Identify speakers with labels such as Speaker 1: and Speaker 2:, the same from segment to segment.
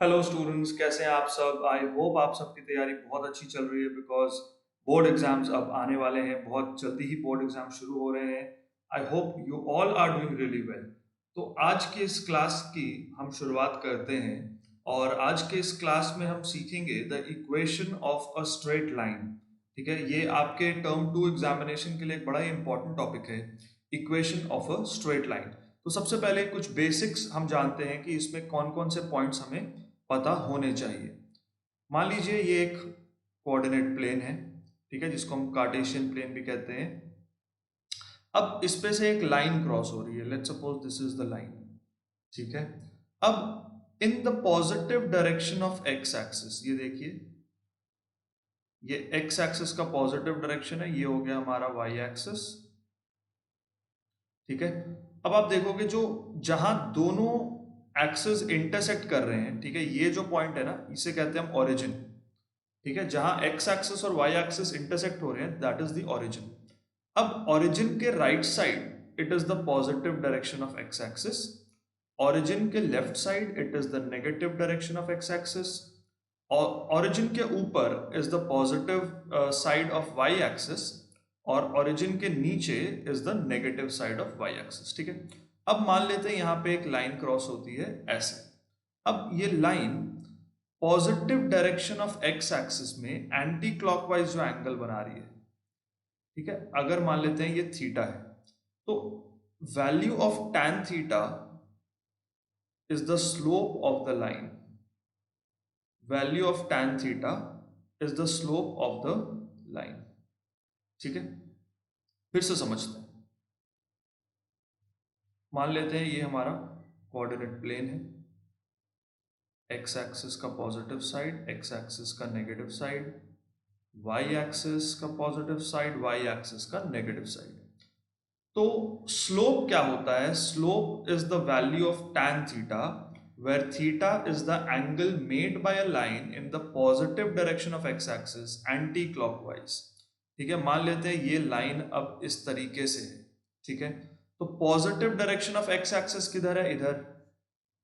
Speaker 1: Hello students, कैसे हैं आप सब। आई होप आप सबकी तैयारी बहुत अच्छी चल रही है बिकॉज बोर्ड एग्जाम्स अब आने वाले हैं। बहुत जल्दी ही बोर्ड एग्जाम शुरू हो रहे हैं। I hope you all are doing really well. तो आज के इस क्लास की हम शुरुआत करते हैं और आज के इस क्लास में हम सीखेंगे the equation of a straight line. ठीक है, ये आपके टर्म 2 एग्जामिनेशन के लिए एक बड़ा ही इंपॉर्टेंट टॉपिक है, equation of a straight line. तो सबसे पहले कुछ बेसिक्स हम जानते हैं कि इसमें कौन कौन से पॉइंट्स हमें पता होने चाहिए। मान लीजिए ये एक कोऑर्डिनेट प्लेन है, ठीक है, जिसको हम कार्टेशियन प्लेन भी कहते हैं। अब इस पे से एक लाइन क्रॉस हो रही है, let's suppose this is the line. ठीक है, अब इन the positive direction of x axis, ये देखिए, ये एक्स एक्सिस का पॉजिटिव डायरेक्शन है, ये हो गया हमारा वाई एक्सिस। ठीक है, अब आप देखोगे जो जहां दोनों एक्सिस इंटरसेक्ट कर रहे हैं, ठीक है, ये जो पॉइंट है ना, इसे कहते हैं हम ओरिजिन। ठीक है, जहां एक्स एक्सिस और वाई एक्सिस इंटरसेक्ट हो रहे हैं, दैट इज द ओरिजिन। अब ओरिजिन के right side it is the positive direction of x axis, origin के left side it is the negative direction of x axis, और origin के ऊपर is the positive side of Y axis, और origin के नीचे is the negative side of Y axis. ठीक है, अब मान लेते हैं यहां पे एक लाइन क्रॉस होती है ऐसे। अब ये line positive direction of x axis में एंटी क्लॉकवाइज जो एंगल बना रही है, ठीक है, अगर मान लेते हैं ये थीटा है, तो value of tan theta is the slope of the line. Value of tan theta is the slope of the line. ठीक है, फिर से समझते हैं। मान लेते हैं ये हमारा कोऑर्डिनेट प्लेन है, एक्स एक्सिस का पॉजिटिव साइड, एक्स एक्सिस का नेगेटिव साइड, वाई एक्सिस का पॉजिटिव साइड, वाई एक्सिस का नेगेटिव साइड। तो स्लोप क्या होता है? Slope is the value of tan theta where theta is the angle made by a line in the positive direction of x axis anticlockwise. ठीक है, मान लेते हैं ये लाइन अब इस तरीके से है। ठीक है, तो positive direction of x axis किधर है? इधर।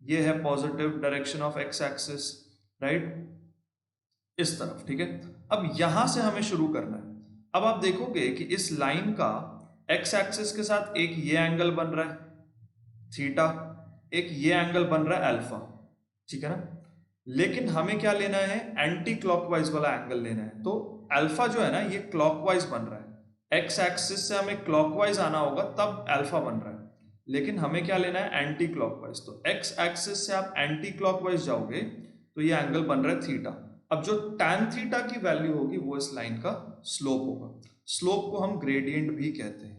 Speaker 1: ये है positive direction of x axis, right, इस तरफ। ठीक है, अब यहां से हमें शुरू करना है। अब आप देखोगे कि इस लाइन का एक्स एक्सिस के साथ एक ये एंगल बन रहा है थीटा, एक ये एंगल बन रहा है अल्फा। ठीक है ना, लेकिन हमें क्या लेना है? एंटी क्लॉकवाइज वाला एंगल लेना है। तो अल्फा जो है ना, ये क्लॉकवाइज बन रहा है। एक्स एक्सिस से हमें क्लॉकवाइज आना होगा, तब अल्फा बन रहा है, लेकिन हमें क्या लेना है? Anti clockwise. तो एक्स एक्सिस से आप एंटी क्लॉकवाइज जाओगे तो ये एंगल बन रहा है थीटा। अब जो tan थीटा की वैल्यू होगी वो इस लाइन का स्लोप होगा। स्लोप को हम ग्रेडियंट भी कहते हैं।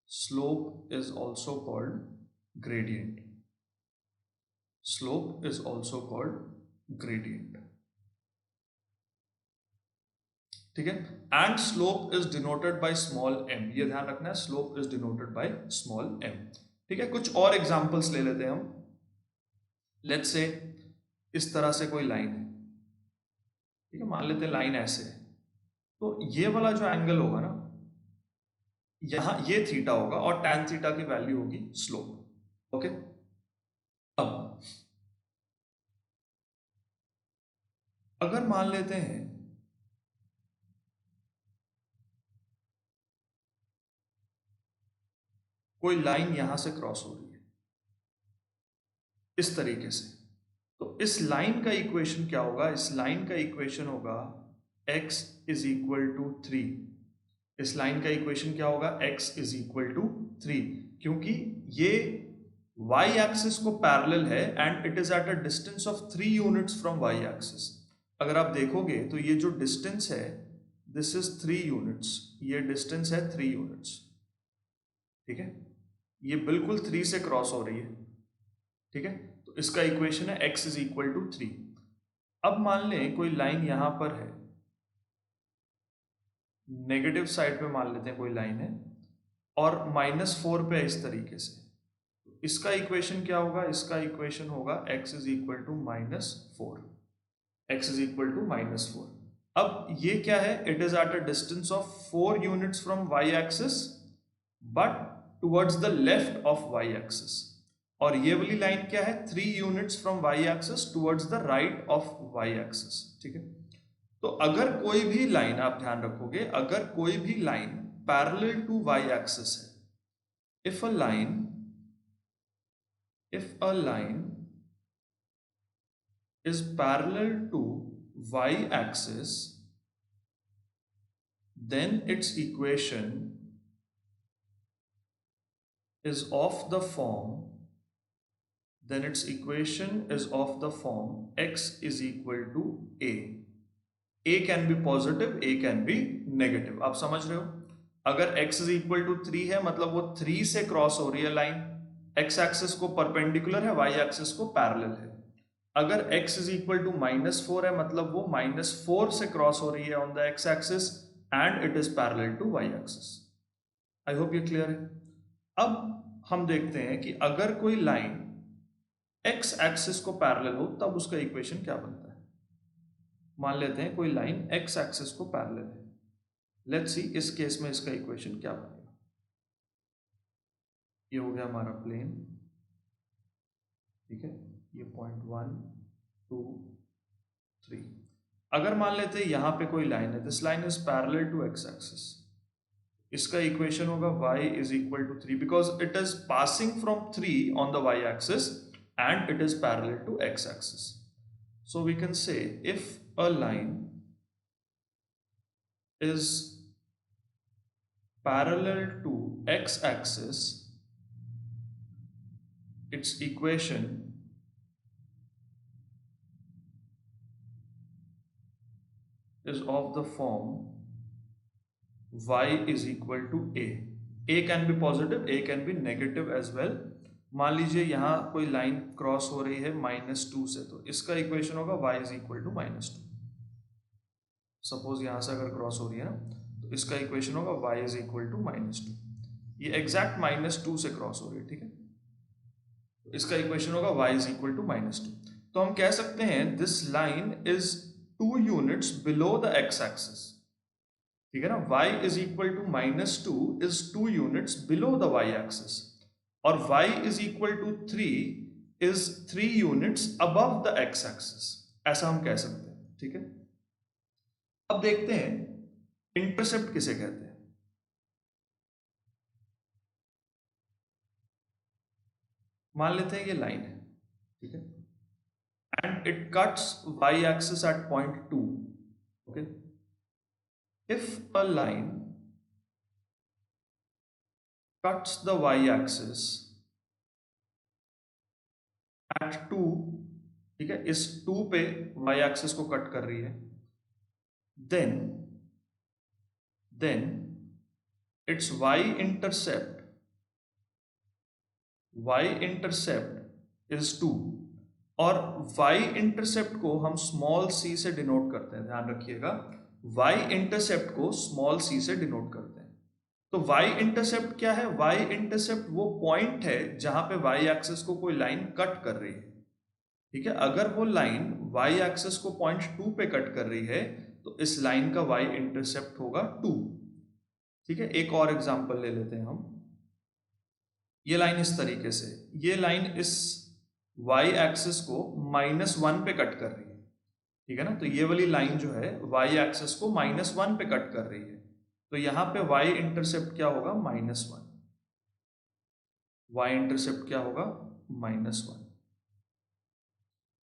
Speaker 1: Slope is also called gradient. Slope is also called gradient. ठीक है, and slope is denoted by small m। ये ध्यान रखना है, slope is denoted by small m। ठीक है, कुछ और एग्जांपल्स ले लेते हैं हम। लेट्स से इस तरह से कोई लाइन है, ठीक है, मान लेते हैं लाइन ऐसे है, तो ये वाला जो एंगल होगा ना, यहां ये थीटा होगा और tan थीटा की वैल्यू होगी स्लोप। ओके, अब अगर मान लेते हैं कोई लाइन यहां से क्रॉस हो रही है इस तरीके से, तो इस लाइन का इक्वेशन क्या होगा? इस लाइन का इक्वेशन होगा x इज इक्वल टू 3। इस लाइन का इक्वेशन क्या होगा? x इज इक्वल टू 3, क्योंकि ये y एक्सिस को पैरेलल है and it is at a distance of 3 units from y axis. अगर आप देखोगे तो ये जो डिस्टेंस है, दिस इज 3 यूनिट्स, ये डिस्टेंस है 3 यूनिट्स। ठीक है, ये बिल्कुल 3 से क्रॉस हो रही है। ठीक है, तो इसका इक्वेशन है x इज इक्वल टू 3। अब मान लें कोई लाइन यहां पर है, नेगेटिव साइड पे मान लेते हैं कोई लाइन है, और -4 पे इस तरीके से, इसका इक्वेशन क्या होगा? इसका इक्वेशन होगा x is equal to -4। x is equal to -4। अब ये क्या है? It is at a distance of 4 units from y axis but towards the left of y axis. और ये वाली लाइन क्या है, 3 units from y axis towards the right of Y axis. ठीक है, तो अगर कोई भी लाइन, आप ध्यान रखोगे, अगर कोई भी line parallel to Y axis है, if a line is parallel to y-axis, then its equation is of the form x is equal to a. a can be positive, a can be negative. आप समझ रहे हो, अगर x is equal to 3 है मतलब वो 3 से cross हो रही है लाइन, x एक्सिस को परपेंडिकुलर है, y एक्सिस को पैरेलल है। अगर x is equal to -4 है मतलब वो -4 से क्रॉस हो रही है on the x axis and it is parallel to y axis. I hope ये क्लियर है। अब हम देखते हैं कि अगर कोई लाइन x एक्सिस को पैरेलल हो तब उसका इक्वेशन क्या बनता है। मान लेते हैं कोई लाइन x एक्सिस को पैरेलल है, लेट्स सी इस केस में इसका इक्वेशन क्या बनेगा। ये हो गया हमारा प्लेन, ठीक है, ये पॉइंट 1 2 3। अगर मान लेते हैं यहां पे कोई लाइन है, this line is parallel to x axis, इसका इक्वेशन होगा y is equal to 3 because it is passing from 3 on the y axis and it is parallel to x axis. So we can say if a line is parallel to x axis, its equation is of the form y is equal to a. a can be positive, a can be negative as well. मान लीजिए यहाँ कोई line cross हो रही है -2 से, तो इसका इक्वेशन होगा y is equal to -2। Suppose यहाँ से अगर क्रॉस हो रही है ना, तो इसका इक्वेशन होगा y is equal to -2। ये एग्जैक्ट -2 से क्रॉस हो रही है, ठीक है, तो इसका इक्वेशन होगा y is equal to -2। तो हम कह सकते हैं this line is 2 units below the x axis, ठीक है ना, y is equal to -2 is 2 units below the y axis, और y is equal to 3 is 3 units above the x axis, ऐसा हम कह सकते हैं। ठीक है, अब देखते हैं इंटरसेप्ट किसे कहते हैं। मान लेते हैं ये लाइन है, ठीक है, and it cuts y axis at point 2। Okay, if a line cuts the y-axis at 2, ठीक है, इस 2 पे y-axis को कट कर रही है, then its y-intercept is 2, और y-intercept को हम स्मॉल c से डिनोट करते हैं, ध्यान रखिएगा, y-intercept को स्मॉल c से डिनोट करते हैं। तो y-intercept क्या है, y-intercept वो पॉइंट है जहां पे y-axis को कोई लाइन कट कर रही है, ठीक है, अगर वो लाइन y-axis को पॉइंट 2 पे कट कर रही है तो इस लाइन का y-intercept होगा 2। ठीक है, एक और एग्जांपल ले लेते हैं हम। ये लाइन इस तरीके से, ये लाइन इस y-axis को -1 पे कट कर रही है, ठीक है ना, तो ये वाली लाइन जो है y-axis को -1 पे कट कर रही है, तो यहां पे y-intercept क्या होगा, -1। y-intercept क्या होगा, -1।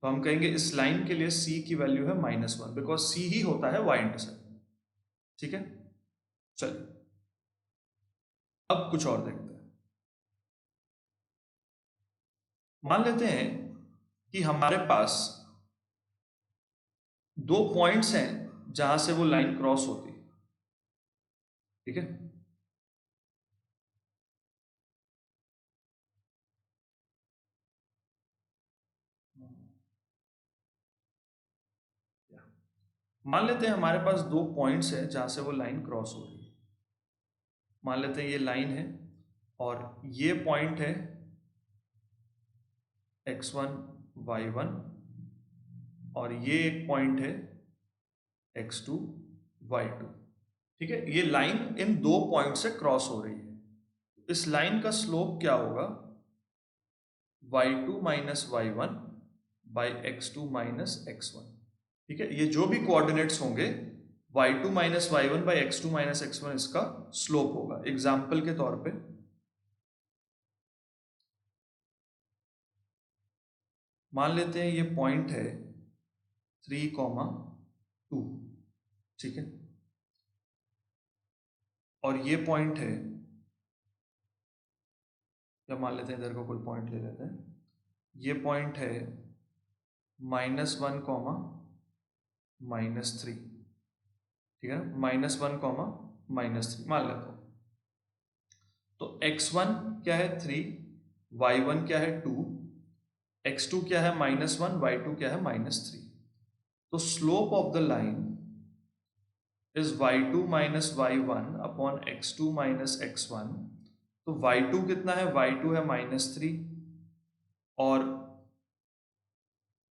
Speaker 1: तो हम कहेंगे इस लाइन के लिए c की वैल्यू है -1 बिकॉज c ही होता है y-intercept। ठीक है, चलिए अब कुछ और देखते हैं। मान लेते हैं कि हमारे पास 2 पॉइंट्स हैं जहां से वो लाइन क्रॉस होती है, ठीक है, मान लेते हैं हमारे पास 2 पॉइंट्स हैं जहां से वो लाइन क्रॉस हो रही है। मान लेते हैं ये लाइन है और ये पॉइंट है x1 y1, और ये एक पॉइंट है x2 y2। ठीक है, ये लाइन इन 2 पॉइंट से क्रॉस हो रही है। इस लाइन का स्लोप क्या होगा, y2 minus y1 by x2 minus x1। ठीक है, ये जो भी कोऑर्डिनेट्स होंगे y2 minus y1 by x2 minus x1 इसका स्लोप होगा। एग्जाम्पल के तौर पे मान लेते हैं ये पॉइंट है 3,2, ठीक है, और ये पॉइंट है, या मान लेते हैं इधर को कोई पॉइंट ले लेते हैं, ये पॉइंट है -1, -3, ठीक है ना, -1, -3 मान लेते हैं। तो x1 क्या है 3, y1 क्या है 2, x2 क्या है -1, y2 क्या है -3। तो slope of the line is y2 minus y1 upon x2 minus x1। तो y2 कितना है, y2 है -3 और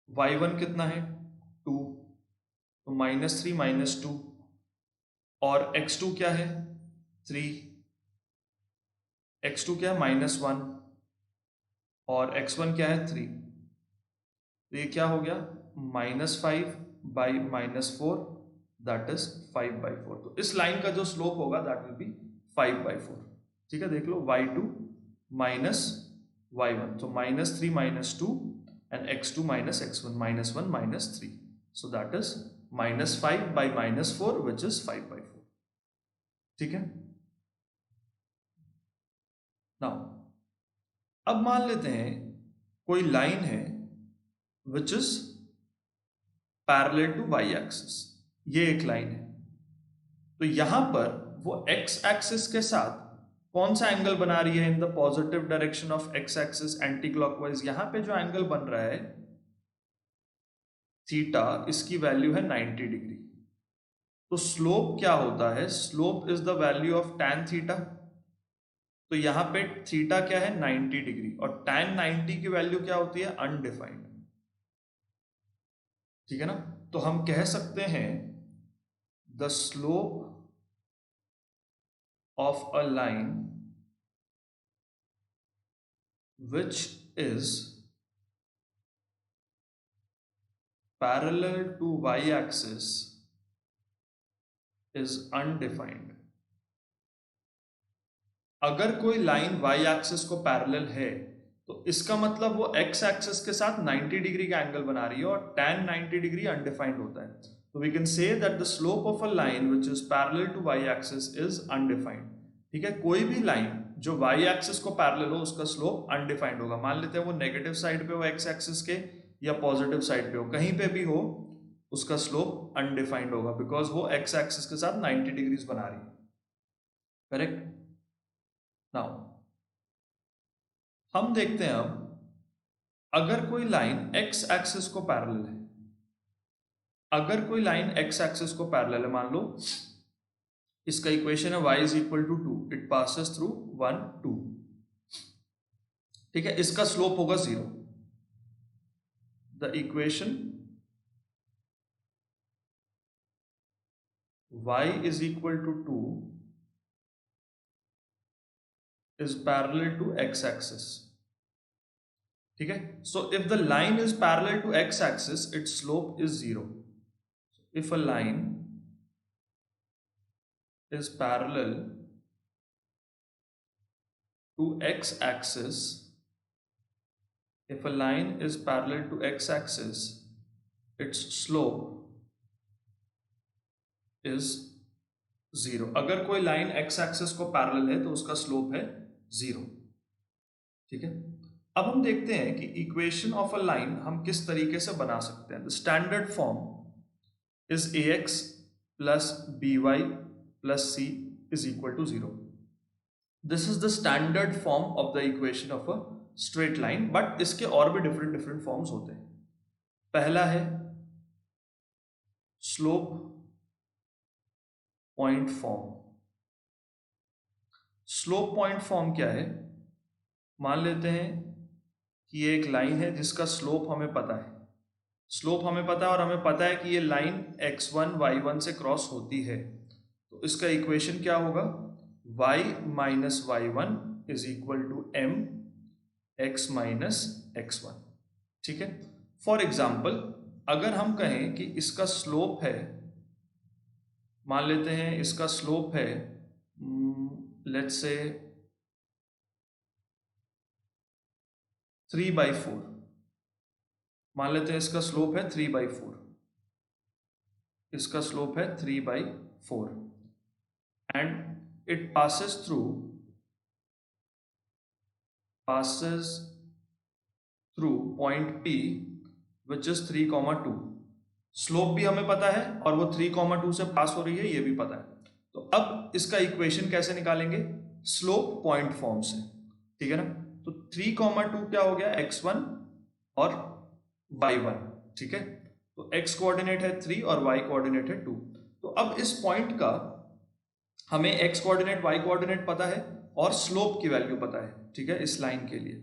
Speaker 1: y1 कितना है 2, तो -3 -2, और x2 क्या है 3, x2 क्या है -1 और x1 क्या है 3। तो ये क्या हो गया -5 बाई -4, दैट इज 5/4। तो इस लाइन का जो स्लोप होगा दैट विल बी 5/4। ठीक है, देख लो y2 माइनस y1, तो -3 -2 and x2 minus x1, -1 -3, so that is -5 by -4 which is 5/4। ठीक है, नाउ अब मान लेते हैं कोई लाइन है which is parallel to y axis, ये एक लाइन है, तो यहां पर वो x एक्सिस के साथ कौन सा एंगल बना रही है इन the positive direction of x axis anti clockwise. यहां पे जो एंगल बन रहा है थीटा, इसकी वैल्यू है 90 डिग्री। तो स्लोप क्या होता है, slope is the value of tan theta. तो यहां पे थीटा क्या है 90 डिग्री और tan 90 की वैल्यू क्या होती है अनडिफाइंड। ठीक है ना, तो हम कह सकते हैं the slope of a line which is parallel to y-axis is undefined। अगर कोई लाइन y-axis को पैरेलल है तो इसका मतलब वो x-axis के साथ 90 डिग्री का एंगल बना रही है और tan 90 डिग्री अनडिफाइंड होता है। तो we can say that the slope of a line which is parallel to y-axis is undefined. ठीक है, कोई भी लाइन जो y-axis को पैरेलल हो उसका स्लोप अनडिफाइंड होगा। मान लेते हैं वो नेगेटिव साइड पे हो x-axis के या पॉजिटिव साइड पे हो, कहीं पे भी हो उसका स्लोप अनडिफाइंड होगा बिकॉज वो x-axis के साथ 90 डिग्रीज बना रही है। करेक्ट। नाउ हम देखते हैं अब अगर कोई लाइन x एक्सिस को पैरेलल है, अगर कोई लाइन x एक्सिस को पैरेलल है, मान लो इसका इक्वेशन है y is equal to 2, it passes through 1 2। ठीक है, इसका स्लोप होगा 0। The equation y is equal to 2 is parallel to x axis। ठीक है, so if the line is parallel to x axis its slope is 0। if a line is parallel to x axis, if a line is parallel to x axis its slope is 0। अगर कोई line x axis को parallel है तो उसका slope है 0। ठीक है, अब हम देखते हैं कि इक्वेशन ऑफ अ लाइन हम किस तरीके से बना सकते हैं। The standard form is ax plus by plus c is equal to 0। This is the standard form of the equation of a straight line, but इसके और भी डिफरेंट डिफरेंट फॉर्म्स होते हैं। पहला है slope point form. Slope point form क्या है, मान लेते हैं कि ये एक लाइन है जिसका स्लोप हमें पता है, स्लोप हमें पता है और हमें पता है कि ये लाइन x1 y1 से क्रॉस होती है। तो इसका इक्वेशन क्या होगा, y minus y1 is equal to m x minus x1, ठीक है। फॉर एग्जाम्पल अगर हम कहें कि इसका स्लोप है, मान लेते हैं इसका स्लोप है लेट्स से 3/4, मान लेते हैं इसका स्लोप है 3/4, इसका स्लोप है 3/4 and it passes through point P which is 3,2। Slope भी हमें पता है और वो 3,2 से पास हो रही है, ये भी पता है। तो अब इसका इक्वेशन कैसे निकालेंगे? स्लोप पॉइंट फॉर्म से, ठीक है ना। तो 3,2 क्या हो गया? x1 और y1, ठीक है। तो x कोऑर्डिनेट है 3 और y कोऑर्डिनेट है 2। तो अब इस पॉइंट का हमें x कोऑर्डिनेट y कोऑर्डिनेट पता है और स्लोप की वैल्यू पता है, ठीक है, इस लाइन के लिए।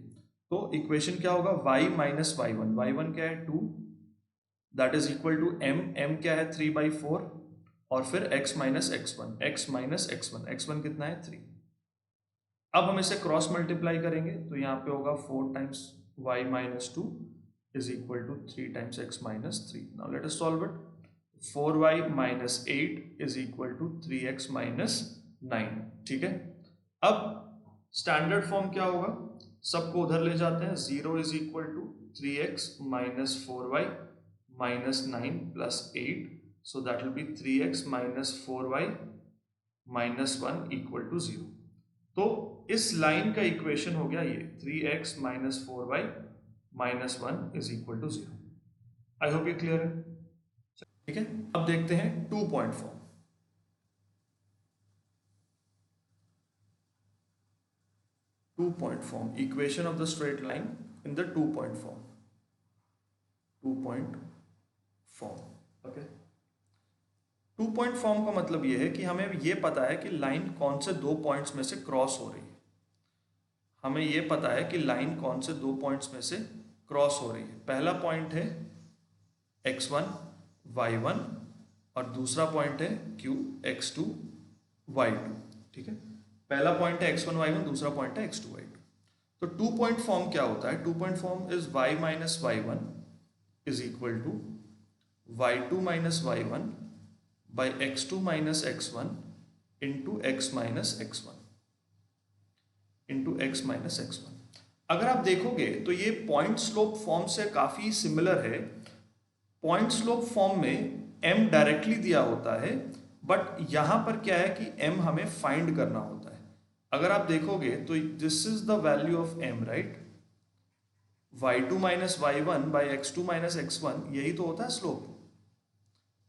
Speaker 1: तो इक्वेशन क्या होगा? y माइनस y1, y1 क्या है 2, that is equal to m क्या है 3/4 और फिर x माइनस x1, x1 कितना है 3। अब हम इसे क्रॉस मल्टीप्लाई करेंगे तो यहाँ पे होगा 4 times y minus 2 is equal to 3 times x minus 3। Now let us solve it. 4y minus 8 is equal to 3x minus 9, ठीक है। अब स्टैंडर्ड फॉर्म क्या होगा? सबको उधर ले जाते हैं। 0 is equal to 3x minus 4y minus 9 plus 8, so that will be 3x minus 4y minus 1 equal to 0। तो इस लाइन का इक्वेशन हो गया ये 3x minus 4y minus 1 is equal to 0। I hope ये क्लियर है, ठीक है। अब देखते हैं 2 point form. Equation of the straight line in the 2 point form. 2 point form, okay. 2 point form का मतलब ये है कि हमें ये पता है कि लाइन कौन से 2 पॉइंट्स में से क्रॉस हो रही है। हमें ये पता है कि लाइन कौन से 2 पॉइंट्स में से क्रॉस हो रही है। पहला पॉइंट है x1 y1 और दूसरा पॉइंट है q x2 y2, ठीक है। पहला पॉइंट है x1 y1, दूसरा पॉइंट है x2 y2। तो 2 पॉइंट फॉर्म क्या होता है? 2 point form is y minus y1 is equal to y2 minus y1 by x2 minus x1 into x minus x1 into x minus x1। अगर आप देखोगे तो ये पॉइंट स्लोप फॉर्म से काफी सिमिलर है। पॉइंट स्लोप फॉर्म में m directly दिया होता है, बट यहां पर क्या है कि m हमें फाइंड करना होता है। अगर आप देखोगे तो this is the value of m, right. y2 minus y1 by x2 minus x1, यही तो होता है स्लोप,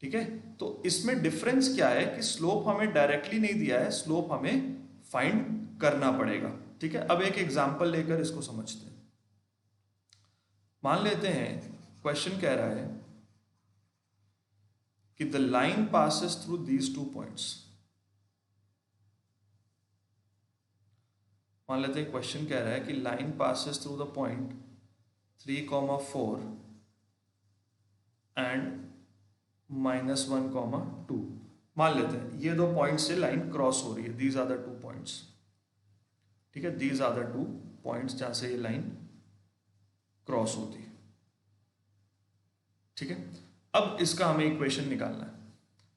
Speaker 1: ठीक है। तो इसमें डिफरेंस क्या है कि स्लोप हमें डायरेक्टली नहीं दिया है, स्लोप हमें फाइंड करना पड़ेगा, ठीक है। अब एक एग्जांपल लेकर इसको समझते हैं। मान लेते हैं क्वेश्चन कह रहा है कि the line passes through these 2 points. मान लेते हैं क्वेश्चन कह रहा है कि line passes through the point 3,4 and -1,2। मान लेते हैं ये 2 पॉइंट से लाइन क्रॉस हो रही है। दीज आर द 2 पॉइंट्स, ठीक है। दीज आर द 2 पॉइंट्स जहां से ये लाइन क्रॉस होती है, ठीक है। अब इसका हमें इक्वेशन निकालना है।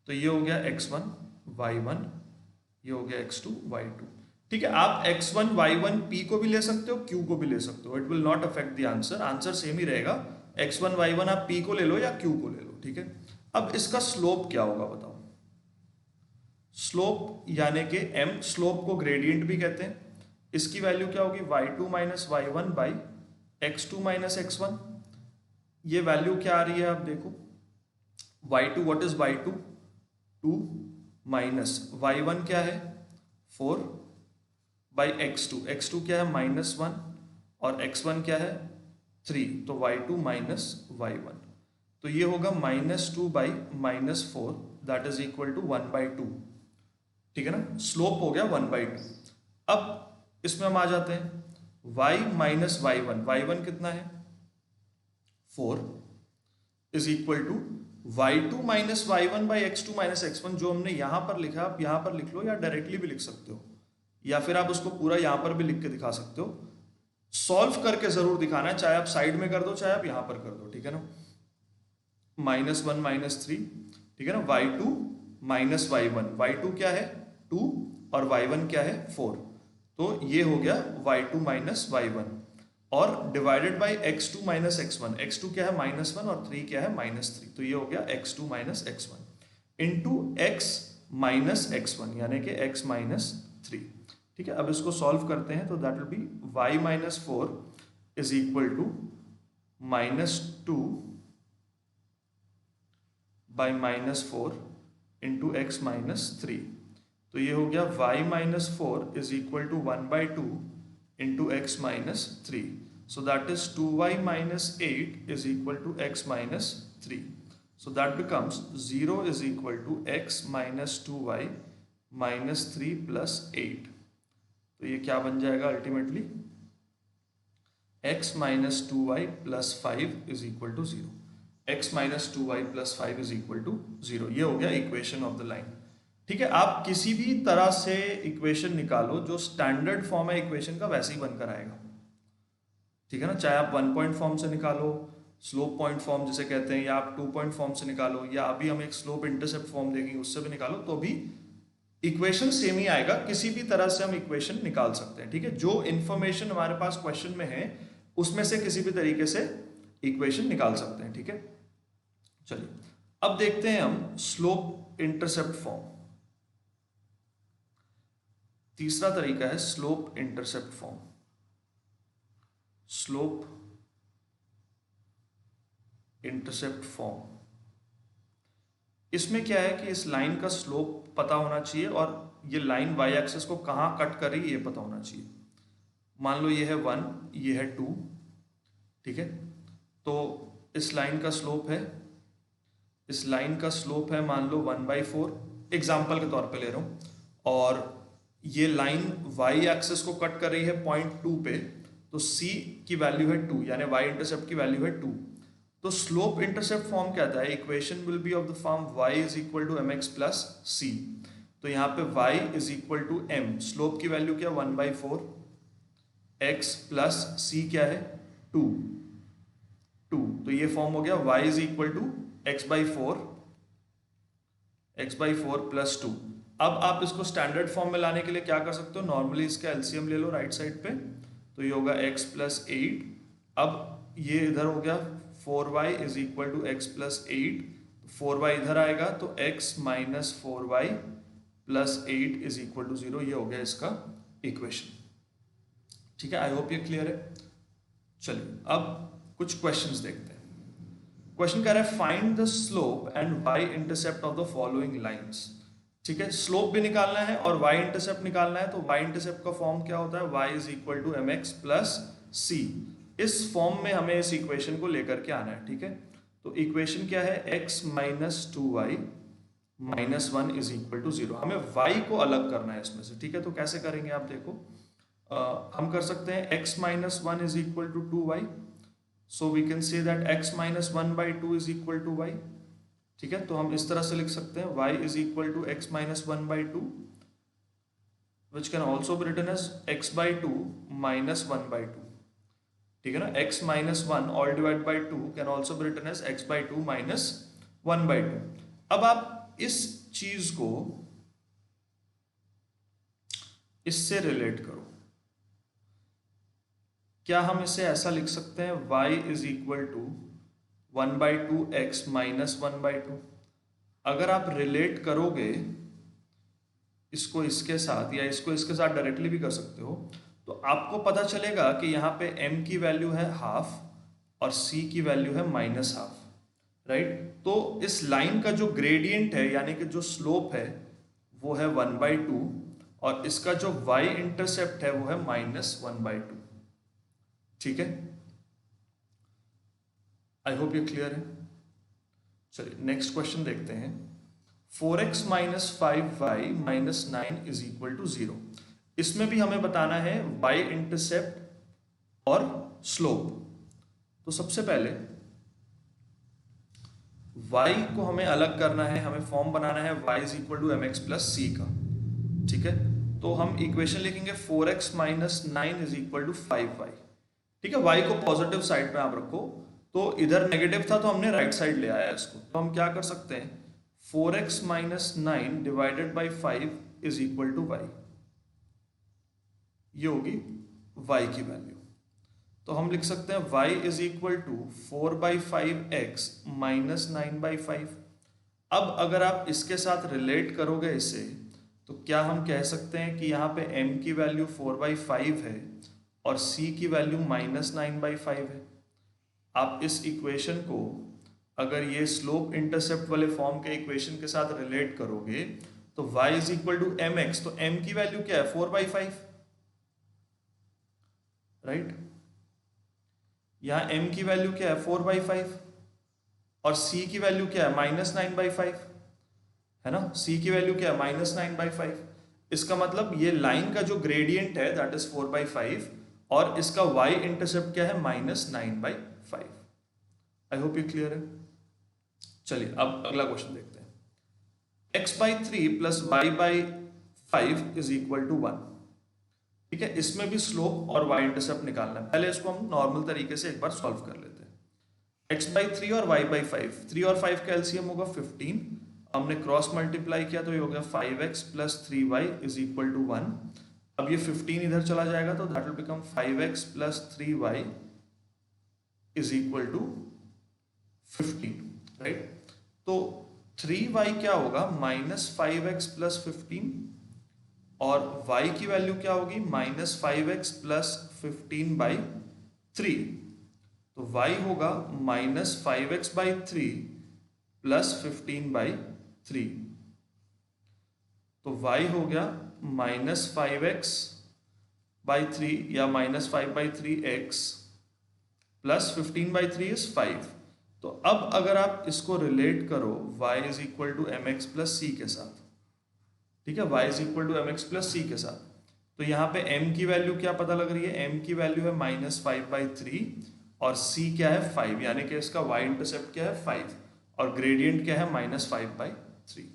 Speaker 1: तो ये हो गया x1 y1, ये हो गया x2 y2, ठीक है। आप x1 y1 p को भी ले सकते हो, q को भी ले सकते हो। It will not affect the answer, answer same ही रहेगा। x1 y1 आप p को ले लो या q को ले लो, ठीक है। अब इसका स्लोप क्या होगा बताओ? स्लोप यानी कि m, स्लोप को ग्रेडियंट भी कहते हैं। इसकी वैल्यू क्या होगी? y2 minus y1 by x2 minus x1। ये वैल्यू क्या आ रही है आप देखो। y2, what is y2? 2 minus y1 क्या है 4 बाई x2 क्या है -1 और x1 क्या है 3, तो y2 माइनस y1। तो ये होगा -2 by -4, that is equal to 1/2, ठीक है ना। स्लोप हो गया 1/2। अब इसमें हम आ जाते हैं y माइनस y1 कितना है 4 is equal to y2 minus y1 by x2 minus x1। जो हमने यहां पर लिखा आप यहां पर लिख लो या डायरेक्टली भी लिख सकते हो, या फिर आप उसको पूरा यहां पर भी लिख के दिखा सकते हो। सॉल्व करके जरूर दिखाना है, चाहे आप साइड में कर दो चाहे आप यहां पर कर दो, ठीक है ना। -1 -3, ठीक है ना। y2 - y1, y2 क्या है 2 और y1 क्या है 4, तो ये हो गया y2 - y1 और divided by x2 - x1, x2 क्या है -1 और 3 क्या है -3, तो ये हो गया x2 - x1 into x -x1 यानी कि x -3, ठीक है। अब इसको सॉल्व करते हैं तो that will be y - 4 is equal to -2 by -4 into x -3, तो ये हो गया y - 4 is equal to 1/2 into x -3, so that is 2y - 8 is equal to x - 3, so that becomes 0 is equal to x - 2y - 3 plus 8, तो ये क्या बन जाएगा ultimately x - 2y plus 5 is equal to 0, x - 2y plus 5 is equal to 0, ये हो गया equation of the line, ठीक है। आप किसी भी तरह से इक्वेशन निकालो, जो स्टैंडर्ड फॉर्म है इक्वेशन का वैसे ही बनकर आएगा, ठीक है ना। चाहे आप 1 पॉइंट फॉर्म से निकालो, स्लोप पॉइंट फॉर्म जिसे कहते हैं, या आप 2 पॉइंट फॉर्म से निकालो, या अभी हम एक स्लोप इंटरसेप्ट फॉर्म देखेंगे उससे भी निकालो, तो भी इक्वेशन सेम ही आएगा। किसी भी तरह से हम इक्वेशन निकाल सकते हैं, ठीक है। जो इन्फॉर्मेशन हमारे पास क्वेश्चन में है उसमें से किसी भी तरीके से इक्वेशन निकाल सकते हैं, ठीक है। चलिए अब देखते हैं हम स्लोप इंटरसेप्ट फॉर्म। तीसरा तरीका है slope intercept form. Slope intercept form, इसमें क्या है कि इस लाइन का स्लोप पता होना चाहिए और ये लाइन वाई एक्सिस को कहाँ कट कर रही है ये पता होना चाहिए। मान लो ये है 1, ये है 2, ठीक है। तो इस लाइन का स्लोप है, इस लाइन का स्लोप है मान लो 1/4, एग्जाम्पल के तौर पे ले रहा हूँ, और ये लाइन वाई एक्सिस को कट कर रही है पॉइंट 2 पे, तो c की वैल्यू है 2 यानी y इंटरसेप्ट की वैल्यू है 2। तो स्लोप इंटरसेप्ट फॉर्म क्या आता है, equation will be of the form y is equal to mx plus c, तो यहाँ पे y is equal to m, slope की वैल्यू क्या 1/4, x प्लस c क्या है 2, तो ये फॉर्म हो गया y is equal to x/4 plus 2। अब आप इसको स्टैंडर्ड फॉर्म में लाने के लिए क्या कर सकते हो, नॉर्मली इसका एलसीएम ले लो राइट साइड पे, तो ये होगा x प्लस 8, अब ये इधर हो गया 4y is equal to x plus 8, 4y इधर आएगा तो x minus 4y plus 8 is equal to 0, ये हो गया इसका इक्वेशन, ठीक है। आई होप ये क्लियर है। चलिए अब कुछ क्वेश्चंस देखते हैं। क्वेश्चन कह रहा है find the slope and y intercept of the following lines, ठीक है। स्लोप भी निकालना है और y इंटरसेप्ट निकालना है, तो y इंटरसेप्ट का फॉर्म क्या होता है, y is equal to mx plus c। इस फॉर्म में हमें इस इक्वेशन को लेकर के आना है, ठीक है। तो इक्वेशन क्या है, x minus 2y minus 1 is equal to 0। हमें y को अलग करना है इसमें से, ठीक है। तो कैसे करेंगे आप देखो, हम कर सकते हैं x minus 1 is equal to 2y, so we can say that x minus 1/2 is equal to y, ठीक है। तो हम इस तरह से लिख सकते हैं y is equal to x minus 1/2 which can also be written as x/2 minus 1/2, ठीक है ना। x minus 1 all divide by 2 can also be written as x/2 minus 1/2। अब आप इस चीज को इससे रिलेट करो, क्या हम इसे ऐसा लिख सकते हैं y is equal to 1/2 x minus 1/2। अगर आप रिलेट करोगे इसको इसके साथ या इसको इसके साथ डायरेक्टली भी कर सकते हो, तो आपको पता चलेगा कि यहाँ पे m की वैल्यू है हाफ और c की वैल्यू है माइनस हाफ, राइट। तो इस लाइन का जो ग्रेडियंट है यानी कि जो स्लोप है वो है 1/2 और इसका जो y इंटरसेप्ट है वो है माइनस 1/2, ठीक है। आई होप ये क्लियर है। चलिए नेक्स्ट क्वेश्चन देखते हैं। 4x minus 5y minus 9 is equal to 0। इसमें भी हमें बताना है y इंटरसेप्ट और स्लोप। तो सबसे पहले y को हमें अलग करना है, हमें फॉर्म बनाना है y is equal to mx plus c का, ठीक है। तो हम इक्वेशन लिखेंगे 4x minus 9 is equal to 5y, ठीक है, y को पॉजिटिव साइड पे आप रखो, तो इधर नेगेटिव था तो हमने राइट साइड ले आया इसको, तो हम क्या कर सकते हैं 4x minus 9 divided by 5 is equal to y, ये होगी y की वैल्यू। तो हम लिख सकते हैं y is equal to 4/5x minus 9/5। अब अगर आप इसके साथ रिलेट करोगे इसे, तो क्या हम कह सकते हैं कि यहाँ पे m की वैल्यू 4/5 है और c की वैल्यू माइनस 9/5 है। आप इस इक्वेशन को अगर ये स्लोप इंटरसेप्ट वाले फॉर्म के इक्वेशन के साथ रिलेट करोगे तो y is equal to mx, तो m की वैल्यू क्या है 4/5, राइट। यहाँ m की वैल्यू क्या है 4/5 और c की वैल्यू क्या है माइनस 9/5, है ना। c की वैल्यू क्या है माइनस 9/5। इसका मतलब ये लाइन का जो ग्रेडियंट है दैट इज 4/5 और इसका y इंटरसेप्ट क्या है माइनस 9/5। आई होप ये क्लियर है। चलिए अब अगला क्वेश्चन देखते हैं। x/3 plus y/5 is equal to 1। ठीक है, इसमें भी स्लोप और y इंटरसेप्ट निकालना है। पहले इसको हम नॉर्मल तरीके से एक बार सॉल्व कर लेते हैं। x/3 और y/5, 3 और 5 का एलसीएम होगा 15, हमने क्रॉस मल्टीप्लाई किया तो ये हो गया 5x plus 3y is equal to 1। अब ये 15 इधर चला जाएगा तो that will become 5x plus 3y is equal to 15, right. तो 3y क्या होगा माइनस 5x प्लस 15 और y की वैल्यू क्या होगी माइनस 5x प्लस 15/3, तो y होगा माइनस 5x/3 प्लस 15/3, तो y हो गया माइनस 5x/3 या माइनस 5/3x प्लस 15/3 इज 5। तो अब अगर आप इसको रिलेट करो y is equal to mx plus c के साथ, ठीक है, y is equal to mx plus c के साथ, तो यहाँ पे m की वैल्यू क्या पता लग रही है, m की वैल्यू है माइनस 5/3 और c क्या है 5, यानी कि इसका y इंटरसेप्ट क्या है 5 और ग्रेडियंट क्या है माइनस 5/3।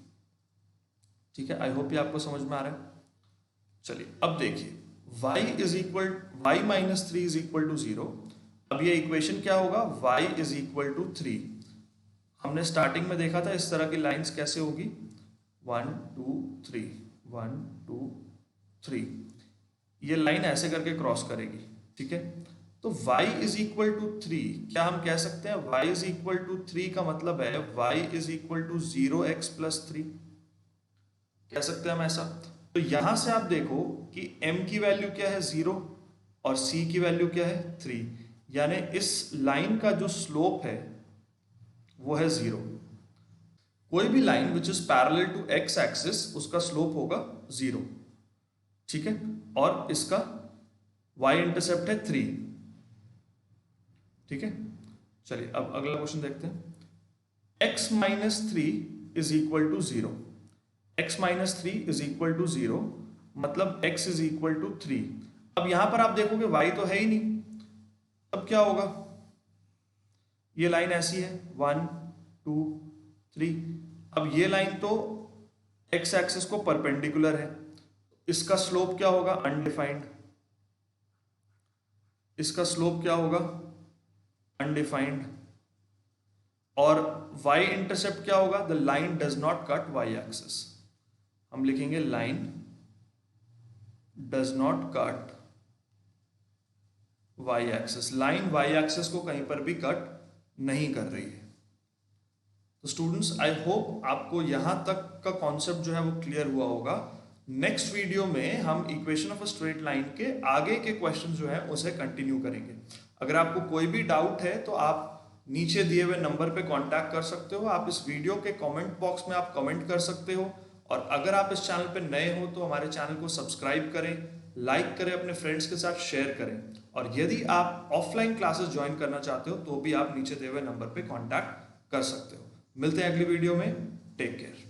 Speaker 1: ठीक है, आई होप ये आपको समझ में आ रहा है। चलिए अब देखिए y minus 3 is equal to 0। अब ये इक्वेशन क्या होगा y इज इक्वल टू 3। हमने स्टार्टिंग में देखा था इस तरह की लाइंस कैसे होगी 1 2 3 1 2 3, ये लाइन ऐसे करके क्रॉस करेगी। ठीक है, तो y इज इक्वल टू 3, क्या हम कह सकते हैं y इज इक्वल टू 3 का मतलब है y is equal to 0x plus 3, कह सकते हैं हम ऐसा। तो यहां से आप देखो कि m की वैल्यू क्या है 0 और c की वैल्यू क्या है 3, यानी इस लाइन का जो स्लोप है वो है 0। कोई भी line which is parallel to x axis उसका स्लोप होगा 0। ठीक है, और इसका y इंटरसेप्ट है 3। ठीक है, चलिए अब अगला क्वेश्चन देखते हैं। x minus 3 is equal to 0, x minus 3 is equal to 0 मतलब x इज इक्वल टू 3। अब यहां पर आप देखोगे y तो है ही नहीं, अब क्या होगा, ये लाइन ऐसी है 1 2 3, अब ये लाइन तो x एक्सिस को परपेंडिकुलर है, इसका स्लोप क्या होगा अनडिफाइंड, इसका स्लोप क्या होगा अनडिफाइंड, और y इंटरसेप्ट क्या होगा the line does not cut y axis. हम लिखेंगे line does not cut y axis, line y axis को कहीं पर भी कट नहीं कर रही है। तो स्टूडेंट्स आई होप आपको यहां तक का कॉन्सेप्ट जो है वो क्लियर हुआ होगा। नेक्स्ट वीडियो में हम equation of a straight line के आगे के क्वेश्चन जो है उसे कंटिन्यू करेंगे। अगर आपको कोई भी डाउट है तो आप नीचे दिए हुए नंबर पे कांटेक्ट कर सकते हो, आप इस वीडियो के कमेंट बॉक्स में आप कमेंट कर सकते हो, और अगर आप इस चैनल पे नए हो तो हमारे चैनल को सब्सक्राइब करें, लाइक करें, अपने फ्रेंड्स के साथ शेयर करें, और यदि आप ऑफलाइन क्लासेस ज्वाइन करना चाहते हो तो भी आप नीचे दिए हुए नंबर पे कांटेक्ट कर सकते हो। मिलते हैं अगली वीडियो में, टेक केयर।